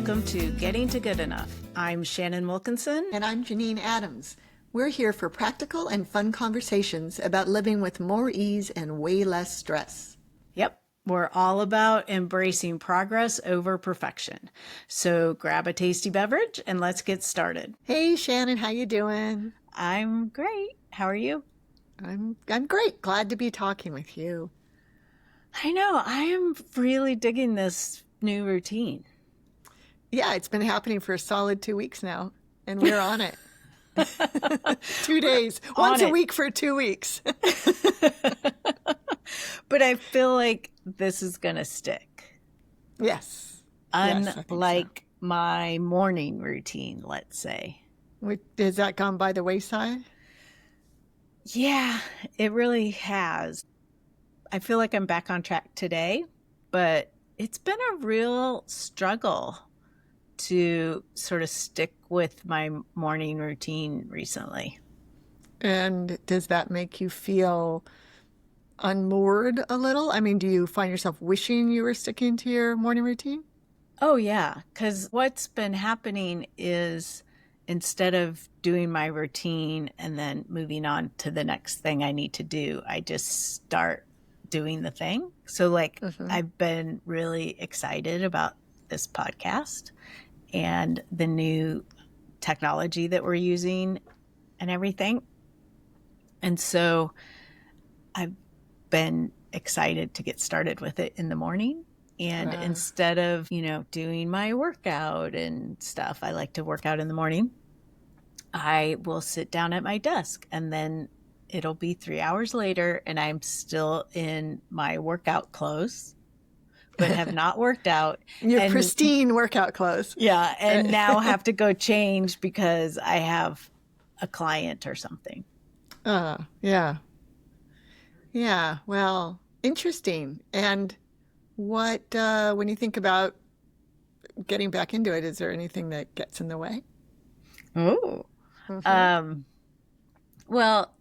welcome to Getting to Good Enough. I'm Shannon Wilkinson. And I'm Janine Adams. We're here for practical and fun conversations about living with more ease and way less stress. Yep, we're all about embracing progress over perfection. So grab a tasty beverage and let's get started. Hey Shannon, how you doing? I'm great. How are you? I'm great. Glad to be talking with you. I know. I am really digging this new routine. Yeah, it's been happening for a solid 2 weeks now, and we're on it. 2 days, once a week for 2 weeks. But I feel like this is going to stick. Yes. Unlike my morning routine, let's say. Has that gone by the wayside? Yeah, it really has. I feel like I'm back on track today, but it's been a real struggle to sort of stick with my morning routine recently. And does that make you feel unmoored a little? I mean, do you find yourself wishing you were sticking to your morning routine? Oh, yeah, because what's been happening is instead of doing my routine and then moving on to the next thing I need to do, I just start doing the thing. So I've been really excited about this podcast and the new technology that we're using and everything. And so I've been excited to get started with it in the morning. And instead of, doing my workout and stuff, I like to work out in the morning. I will sit down at my desk and then it'll be 3 hours later and I'm still in my workout clothes, but have not worked out. Your pristine workout clothes. Yeah. And now have to go change because I have a client or something. Yeah. Yeah. Well, interesting. And what, when you think about getting back into it, is there anything that gets in the way? Oh, well,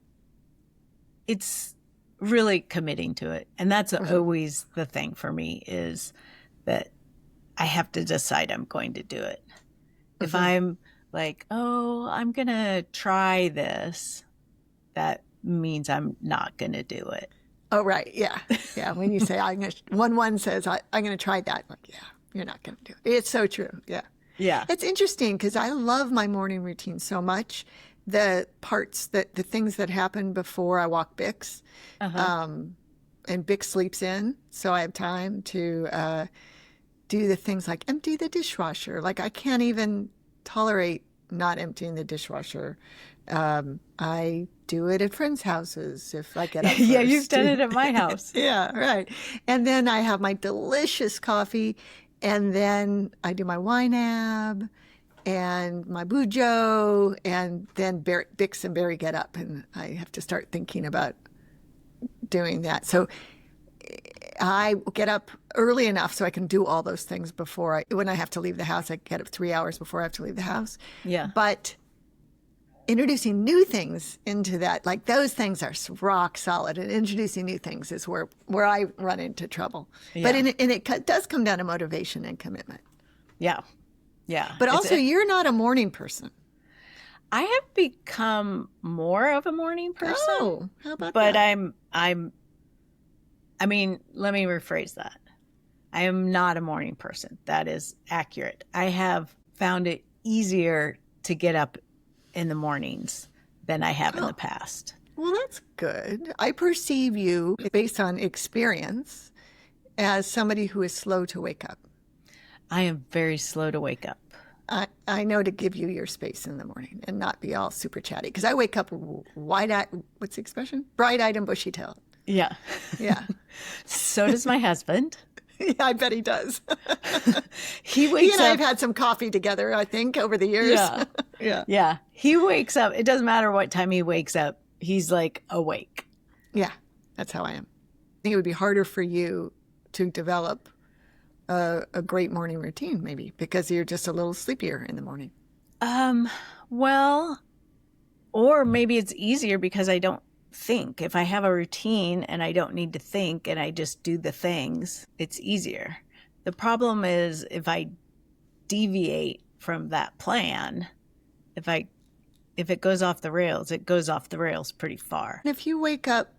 it's really committing to it. And that's always the thing for me is that I have to decide I'm going to do it. If I'm like, oh, I'm going to try this, that means I'm not going to do it. Oh, right. Yeah. Yeah. When you say, one says, I'm going to try that. Like, yeah, you're not going to do it. It's so true. Yeah. Yeah. It's interesting because I love my morning routine so much. The things that happen before I walk Bix, and Bix sleeps in. So I have time to do the things like empty the dishwasher. Like I can't even tolerate not emptying the dishwasher. I do it at friends' houses if I get up first. Yeah, you've done it at my house. Yeah, right. And then I have my delicious coffee, and then I do my wine ab and my bujo, and then Bix and Barry get up, and I have to start thinking about doing that. So I get up early enough so I can do all those things when I have to leave the house. I get up 3 hours before I have to leave the house. Yeah. But introducing new things into that, like those things are rock solid, and introducing new things is where I run into trouble. Yeah. But it does come down to motivation and commitment. Yeah. Yeah. But also, you're not a morning person. I have become more of a morning person. Oh, how about that? But I mean, let me rephrase that. I am not a morning person. That is accurate. I have found it easier to get up in the mornings than I have in the past. Well, that's good. I perceive you, based on experience, as somebody who is slow to wake up. I am very slow to wake up. I know to give you your space in the morning and not be all super chatty, because I wake up what's the expression? Bright-eyed and bushy-tailed. Yeah. Yeah. So does my husband. Yeah, I bet he does. He and I have had some coffee together, I think, over the years. Yeah. Yeah. Yeah. He wakes up. It doesn't matter what time he wakes up. He's like awake. Yeah. That's how I am. I think it would be harder for you to develop a great morning routine, maybe, because you're just a little sleepier in the morning. Well, or maybe it's easier because I don't think. If I have a routine and I don't need to think and I just do the things, it's easier. The problem is if I deviate from that plan, if it goes off the rails, it goes off the rails pretty far. And if you wake up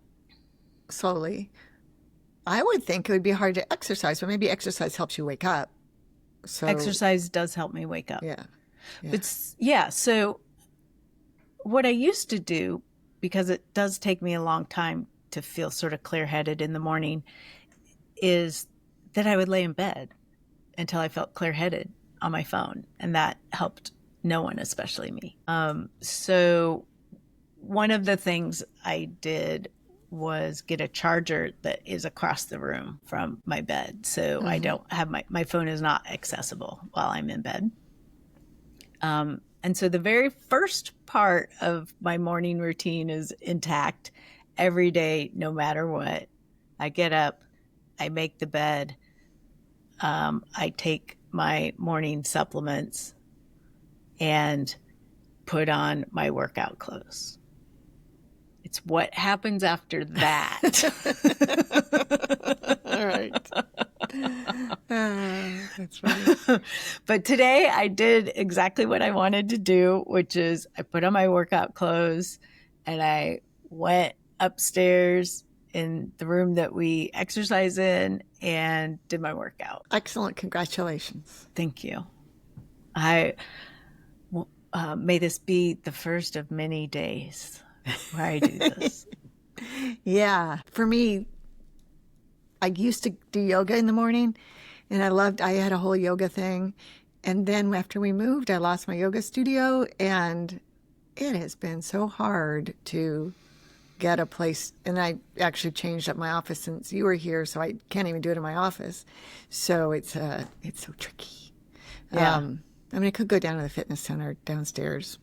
slowly, I would think it would be hard to exercise, but maybe exercise helps you wake up. So Exercise does help me wake up. yeah. But yeah, so what I used to do, because it does take me a long time to feel sort of clear-headed in the morning, is that I would lay in bed until I felt clear-headed on my phone. And that helped no one, especially me. So one of the things I did was get a charger that is across the room from my bed. So I don't have my phone is not accessible while I'm in bed. And so the very first part of my morning routine is intact every day, no matter what. I get up, I make the bed, I take my morning supplements and put on my workout clothes. It's what happens after that. All right. That's funny. But today I did exactly what I wanted to do, which is I put on my workout clothes and I went upstairs in the room that we exercise in and did my workout. Excellent. Congratulations. Thank you. May this be the first of many days where I do this. Yeah. For me, I used to do yoga in the morning and I had a whole yoga thing. And then after we moved, I lost my yoga studio and it has been so hard to get a place. And I actually changed up my office since you were here, so I can't even do it in my office. So it's so tricky. Yeah. I mean, I could go down to the fitness center downstairs,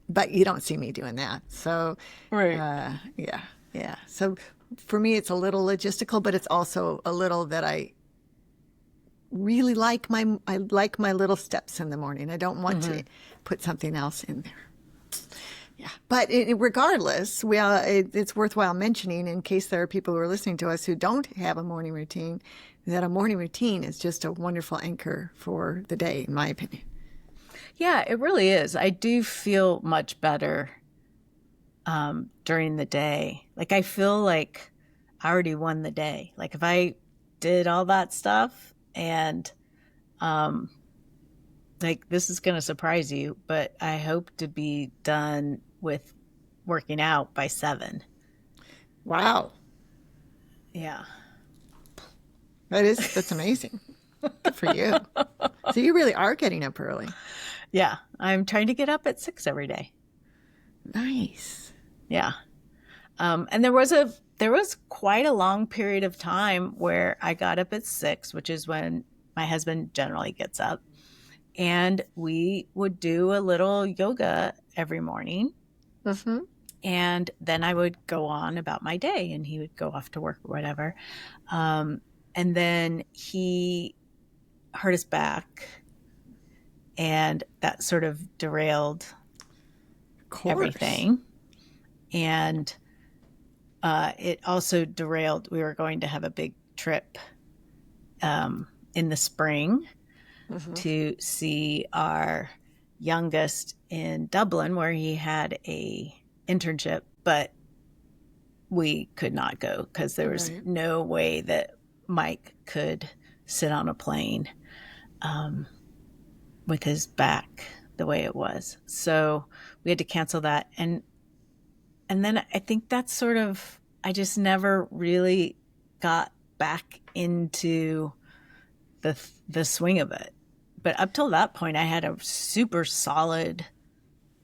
but you don't see me doing that. So, Right. Yeah. So for me, it's a little logistical, but it's also a little that I really like I like my little steps in the morning. I don't want to put something else in there. Yeah. But regardless, it's worthwhile mentioning in case there are people who are listening to us who don't have a morning routine, that a morning routine is just a wonderful anchor for the day, in my opinion. Yeah, it really is. I do feel much better during the day. Like I feel like I already won the day. Like if I did all that stuff and like this is going to surprise you, but I hope to be done with working out by 7. Wow. Yeah. That's amazing. Good for you. So you really are getting up early. Yeah. I'm trying to get up at 6 every day. Nice. Yeah. And there was quite a long period of time where I got up at 6, which is when my husband generally gets up. And we would do a little yoga every morning. Mm-hmm. And then I would go on about my day and he would go off to work or whatever. And then he hurt his back and that sort of derailed everything. And it also derailed. We were going to have a big trip in the spring to see our youngest in Dublin, where he had a internship, but we could not go because there was no way that Mike could sit on a plane with his back the way it was. So we had to cancel that. And then I think that's sort of, I just never really got back into the swing of it. But up till that point, I had a super solid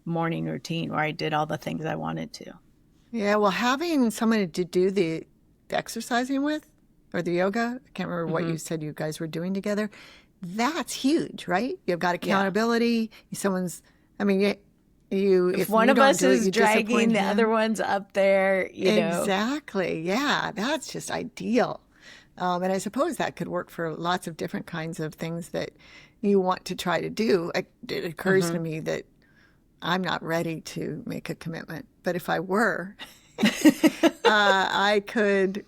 morning routine where I did all the things I wanted to. Yeah, well, having someone to do the exercising with or the yoga, I can't remember what you said you guys were doing together, that's huge, right? You've got accountability. If one of us is dragging the other one's up there, you know. Exactly. Yeah, that's just ideal. And I suppose that could work for lots of different kinds of things that you want to try to do. It occurs to me that I'm not ready to make a commitment, but if I were,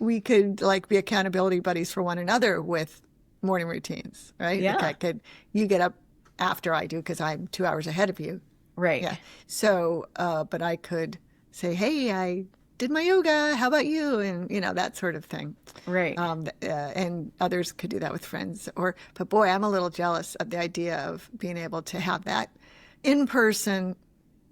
we could like be accountability buddies for one another with morning routines, right? Yeah. Like you get up after I do because I'm 2 hours ahead of you. Right. Yeah. So, but I could say, hey, I did my yoga. How about you? And, that sort of thing. Right. And others could do that with friends. But boy, I'm a little jealous of the idea of being able to have that in-person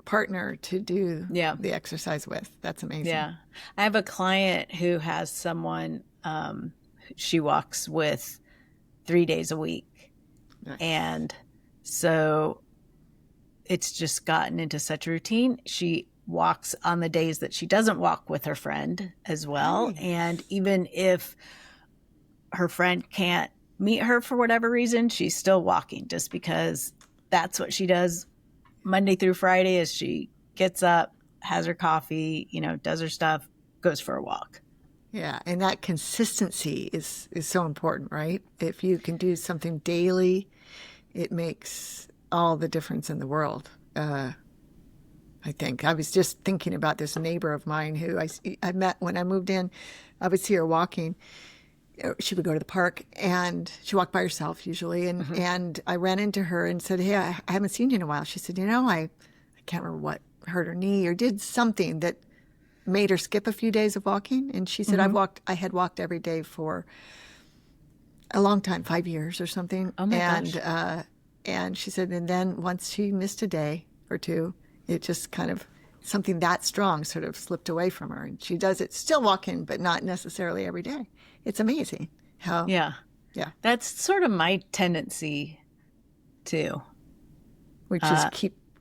partner to do the exercise with. That's amazing. Yeah. I have a client who has someone she walks with 3 days a week. Nice. And so it's just gotten into such a routine. She walks on the days that she doesn't walk with her friend as well. Nice. And even if her friend can't meet her for whatever reason, she's still walking just because that's what she does Monday through Friday is she gets up, has her coffee, does her stuff, goes for a walk. Yeah, and that consistency is so important, right? If you can do something daily, it makes all the difference in the world. I think. I was just thinking about this neighbor of mine who I met when I moved in. I would see her walking. She would go to the park, and she walked by herself usually. And I ran into her and said, hey, I haven't seen you in a while. She said, I can't remember what hurt her knee or did something that made her skip a few days of walking. And she said, I had walked every day for a long time, 5 years or something. Oh my gosh. And she said, and then once she missed a day or two, it just kind of, something that strong sort of slipped away from her. And she does it still walking, but not necessarily every day. It's amazing how. Yeah. Yeah. That's sort of my tendency too. Which is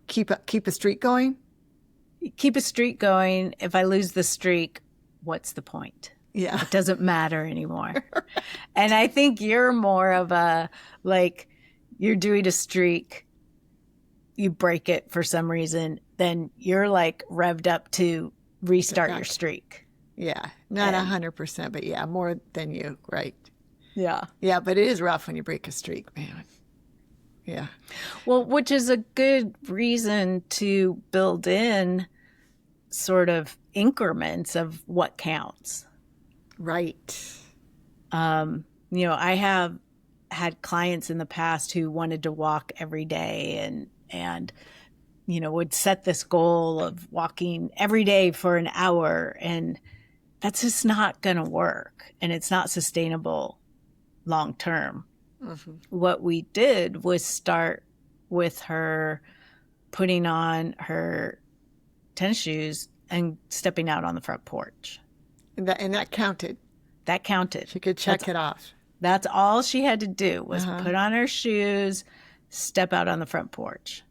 keep a streak going. Keep a streak going. If I lose the streak, what's the point? Yeah. It doesn't matter anymore. And I think you're more of a, like, you're doing a streak, you break it for some reason, then you're like revved up to restart your streak. Yeah. Not 100%, but yeah, more than you. Right. Yeah. Yeah. But it is rough when you break a streak, man. Yeah. Well, which is a good reason to build in sort of increments of what counts. Right. I have had clients in the past who wanted to walk every day and would set this goal of walking every day for an hour, and that's just not going to work, and it's not sustainable long term. Mm-hmm. What we did was start with her putting on her tennis shoes and stepping out on the front porch. And that counted. That counted. She could check it off. That's all she had to do was put on her shoes, step out on the front porch.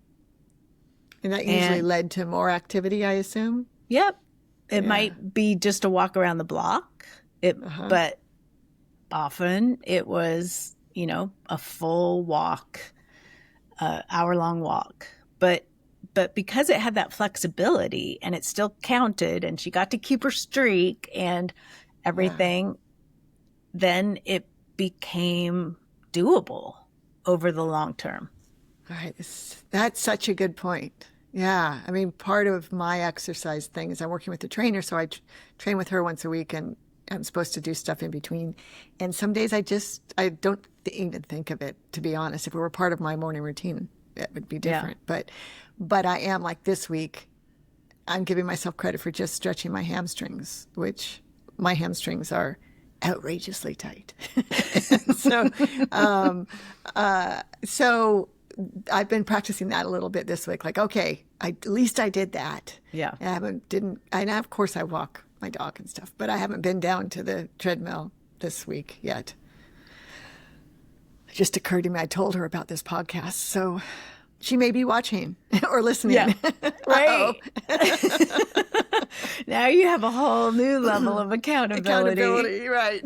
And that usually led to more activity, I assume? Yep. It might be just a walk around the block, but often it was, a full walk, hour-long walk. But because it had that flexibility and it still counted and she got to keep her streak and everything, then it became doable over the long term. Right. That's such a good point. Yeah. I mean, part of my exercise thing is I'm working with a trainer, so I train with her once a week, and I'm supposed to do stuff in between. And some days I don't even think of it, to be honest. If it were part of my morning routine, it would be different. Yeah. But I am, like this week, I'm giving myself credit for just stretching my hamstrings, which my hamstrings are outrageously tight. So I've been practicing that a little bit this week. Like, okay, at least I did that. Yeah. And of course I walk my dog and stuff, but I haven't been down to the treadmill this week yet. It just occurred to me, I told her about this podcast, so she may be watching or listening. Yeah. Right. Now you have a whole new level of accountability. Right.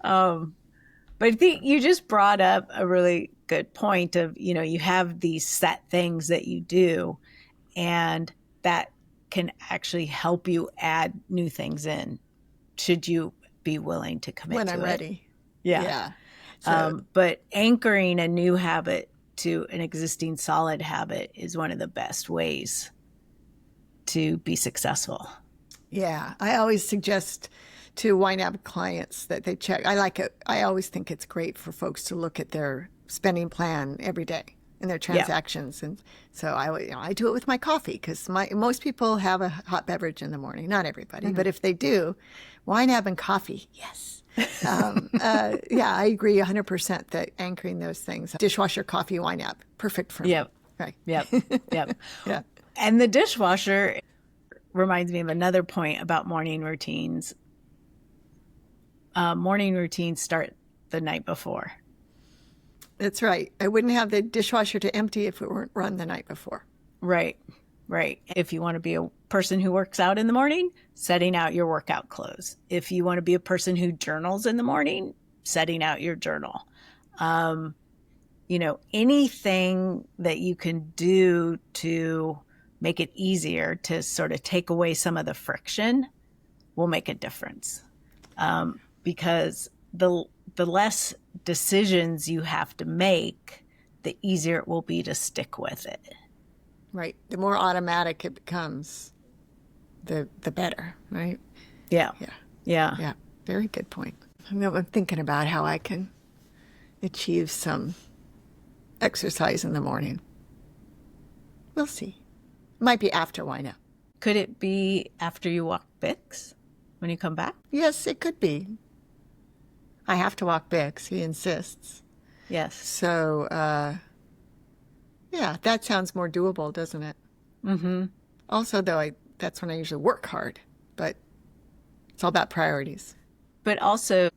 But I think you just brought up a really good point of, you have these set things that you do, and that can actually help you add new things in, should you be willing to commit to it. When I'm ready. Yeah. So, but anchoring a new habit to an existing solid habit is one of the best ways to be successful. Yeah, I always suggest to YNAB clients that they check. I like it. I always think it's great for folks to look at their spending plan every day and their Yeah. transactions. And so I do it with my coffee because most people have a hot beverage in the morning. Not everybody, but if they do, YNAB and coffee, yes. Yeah, I agree 100% that anchoring those things, dishwasher, coffee, YNAB, perfect for me. Yep. Right. Yep. Yep. Yeah. And the dishwasher reminds me of another point about morning routines. Morning routines start the night before. That's right. I wouldn't have the dishwasher to empty if it weren't run the night before. Right. Right. If you want to be a person who works out in the morning, setting out your workout clothes. If you want to be a person who journals in the morning, setting out your journal. Anything that you can do to make it easier to sort of take away some of the friction will make a difference. Because the less decisions you have to make, the easier it will be to stick with it. Right. The more automatic it becomes, the better, right? Yeah. Yeah. Yeah. Yeah. Very good point. I'm thinking about how I can achieve some exercise in the morning. We'll see. Might be after YNAB. Could it be after you walk Bix when you come back? Yes, it could be. I have to walk Bix. He insists. Yes. So, yeah, that sounds more doable, doesn't it? Mm-hmm. Also, though, that's when I usually work hard, but it's all about priorities. But also,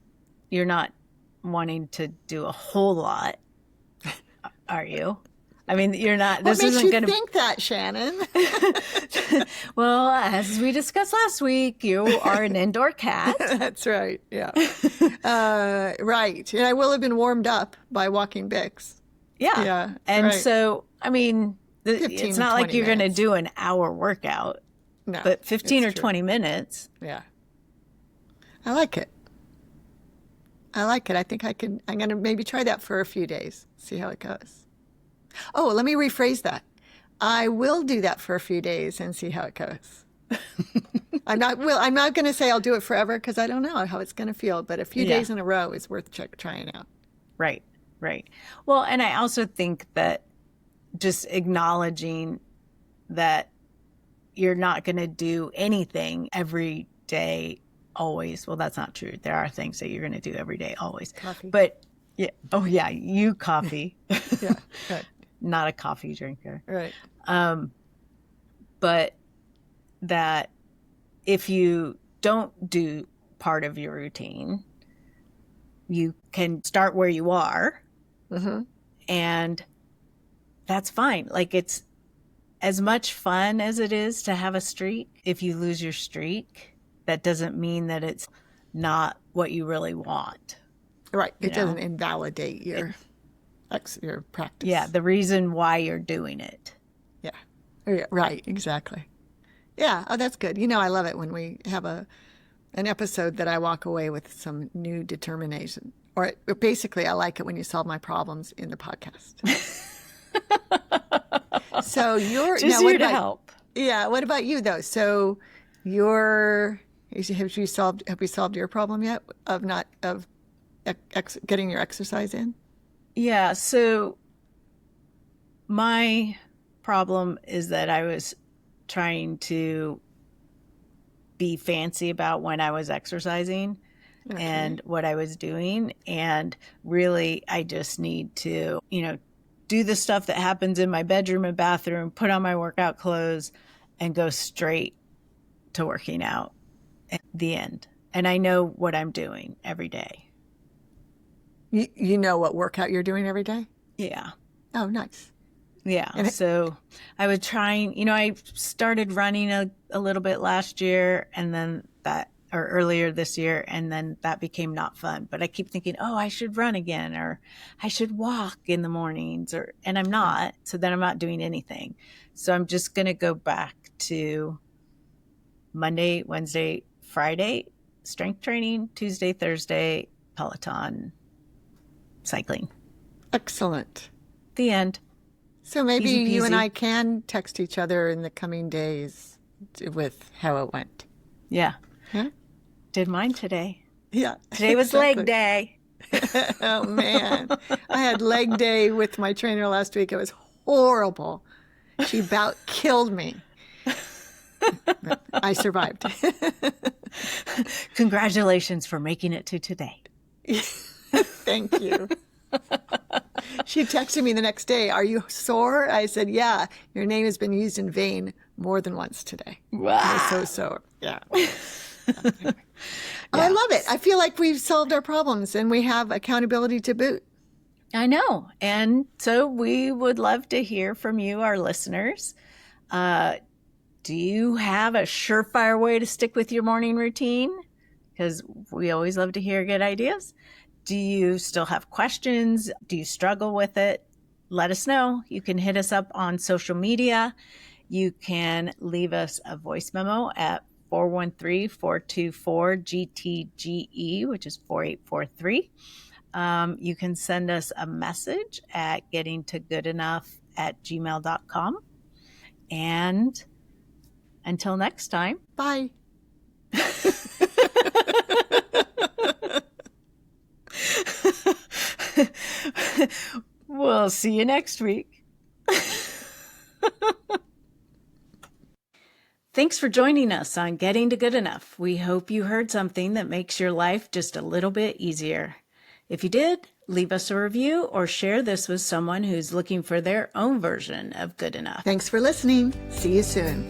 you're not wanting to do a whole lot, are you? I mean, you're not. What This makes isn't you going to think that, Shannon? Well, as we discussed last week, you are an indoor cat. That's right. Yeah. Right. And I will have been warmed up by walking Bix. Yeah. Yeah. And right. so, I mean, 15 it's to not like 20 you're going to minutes. do an hour workout, No, but 15 or it's true. 20 minutes. Yeah. I like it. I think I'm going to maybe try that for a few days, see how it goes. Oh, let me rephrase that. I will do that for a few days and see how it goes. I'm not going to say I'll do it forever because I don't know how it's going to feel, but a few days in a row is worth trying out. Right. Right. Well, and I also think that just acknowledging that you're not going to do anything every day always. Well, that's not true. There are things that you're going to do every day always. Coffee. But yeah. Oh, yeah. You coffee. Yeah. Right. Not a coffee drinker. Right. But that if you don't do part of your routine, you can start where you are. Mm-hmm. And that's fine. Like, it's as much fun as it is to have a streak. If you lose your streak, that doesn't mean that it's not what you really want. Right. It You know? doesn't invalidate your practice. Yeah, the reason why you're doing it. Yeah, right. Exactly. Yeah. Oh, that's good. I love it when we have an episode that I walk away with some new determination. Or basically, I like it when you solve my problems in the podcast. So you're Just here to help. Yeah. What about you though? So have we solved your problem yet of getting your exercise in? Yeah. So my problem is that I was trying to be fancy about when I was exercising and what I was doing. And really, I just need to, do the stuff that happens in my bedroom and bathroom, put on my workout clothes, and go straight to working out at the end. And I know what I'm doing every day. You know what workout you're doing every day? Yeah. Oh, nice. Yeah. So I was trying, I started running a little bit last year and then or earlier this year, and then that became not fun. But I keep thinking, oh, I should run again, or I should walk in the mornings, and I'm not. So then I'm not doing anything. So I'm just going to go back to Monday, Wednesday, Friday, strength training, Tuesday, Thursday, Peloton, cycling. Excellent. The end. So maybe Easy you and peasy. I can text each other in the coming days with how it went. Yeah. Yeah. Did mine today. Yeah. Today was leg day. Oh, man. I had leg day with my trainer last week. It was horrible. She about killed me. But I survived. Congratulations for making it to today. Thank you. She texted me the next day, "Are you sore?" I said, "Yeah, your name has been used in vain more than once today." Wow. I was so sore. Yeah. Oh, I love it. I feel like we've solved our problems and we have accountability to boot. I know. And so we would love to hear from you, our listeners. Do you have a surefire way to stick with your morning routine? Because we always love to hear good ideas. Do you still have questions? Do you struggle with it? Let us know. You can hit us up on social media. You can leave us a voice memo at 413-424-GTGE, which is 4843. You can send us a message at gettingtogoodenough@gmail.com. And until next time. Bye. We'll see you next week. Thanks for joining us on Getting to Good Enough. We hope you heard something that makes your life just a little bit easier. If you did, leave us a review or share this with someone who's looking for their own version of good enough. Thanks for listening. See you soon.